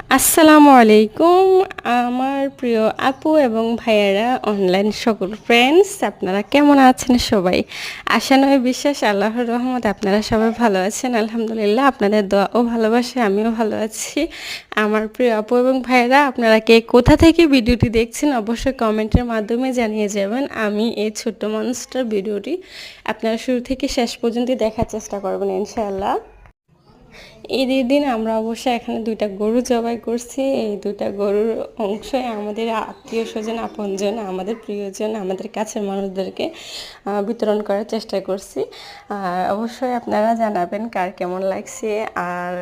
আসসালামু আলাইকুম আমার প্রিয় আপু এবং ভাইয়েরা অনলাইন সকল ফ্রেন্ডস আপনারা কেমন আছেন সবাই। আশা নয় বিশ্বাস আল্লাহর রহমত আপনারা সবাই ভালো আছেন আলহামদুলিল্লাহ। আপনাদের দোয়া ও ভালোবাসায় আমিও ভালো আছি। আমার প্রিয় আপু এবং ভাইয়েরা আপনারা কে কোথা থেকে ভিডিওটি দেখছেন অবশ্যই কমেন্টের মাধ্যমে জানিয়ে যাবেন। আমি এই ছোট্ট মানুষটার ভিডিওটি আপনারা শুরু থেকে শেষ পর্যন্ত দেখার চেষ্টা করবেন ইনশাআল্লাহ। ঈদের দিন আমরা অবশ্যই এখানে দুইটা গরু জবাই করছি। এই দুইটা গরুর অংশই আমাদের আত্মীয় স্বজন আপনজন আমাদের প্রিয়জন আমাদের কাছের মানুষদেরকে বিতরণ করার চেষ্টা করছি। অবশ্যই আপনারা জানাবেন কার কেমন লাগছে। আর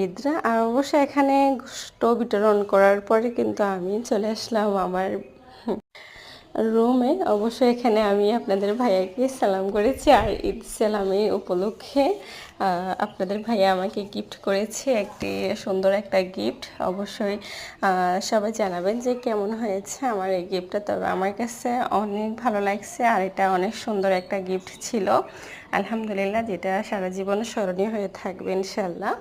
ঈদরা আর অবশ্যই এখানে গোশত বিতরণ করার পরে কিন্তু আমি চলে আসলাম আমার রুমে। অবশ্যই এখানে আমি আপনাদের ভাইয়াকে সালাম করেছি আর ঈদ সালামের উপলক্ষে আপনাদের ভাইয়া আমাকে গিফট করেছে একটি সুন্দর একটা গিফট। অবশ্যই সবাই জানাবেন যে কেমন হয়েছে আমার এই গিফটটা। তবে আমার কাছে অনেক ভালো লাগছে আর এটা অনেক সুন্দর একটা গিফট ছিল আলহামদুলিল্লাহ, যেটা সারা জীবনে স্মরণীয় হয়ে থাকবে ইনশাল্লাহ।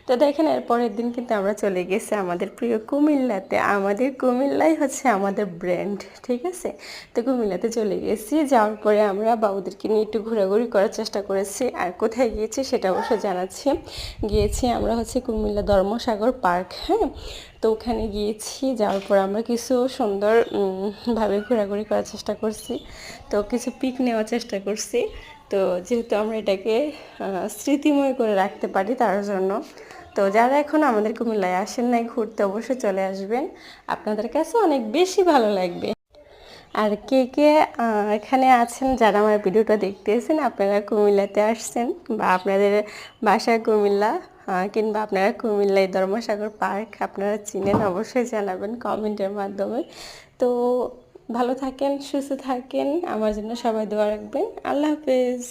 তো দেখেন এর পরের দিন কিন্তু আমরা চলে গেছি আমাদের প্রিয় কুমিল্লাতে। আমাদের কুমিল্লাই হচ্ছে আমাদের ব্র্যান্ড, ঠিক আছে। তো কুমিল্লাতে চলে গেছি, যাওয়ার পরে আমরা বাবুদেরকে নিয়ে একটু ঘোরাঘুরি করার চেষ্টা করেছি। আর কোথায় গিয়েছি সেটা অবশ্য জানাচ্ছি। গিয়েছি আমরা হচ্ছে কুমিল্লা ধর্মসাগর পার্ক, হ্যাঁ। তো ওখানে গিয়েছি, যাওয়ার পর আমরা কিছু সুন্দর ভাবে ঘোরাঘুরি করার চেষ্টা করছি। তো কিছু পিক নেওয়ার চেষ্টা করছি। তো যেহেতু আমরা এটাকে স্মৃতিময় করে রাখতে পারি তার জন্য। তো যারা এখন আমাদের কুমিল্লায় আসেন নাই ঘুরতে অবশ্যই চলে আসবেন, আপনাদের কাছে অনেক বেশি ভালো লাগবে। আর কে কে এখানে আছেন যারা আমার ভিডিওটা দেখতেছেন আপনারা কুমিল্লাতে আসছেন বা আপনাদের বাসা কুমিল্লা, কিংবা আপনারা কুমিল্লায় ধর্মসাগর পার্ক আপনারা চিনেন অবশ্যই জানাবেন কমেন্টের মাধ্যমে। তো ভালো থাকেন, সুস্থ থাকেন, আমার জন্য সবাই দোয়া রাখবেন। আল্লাহ হাফেজ।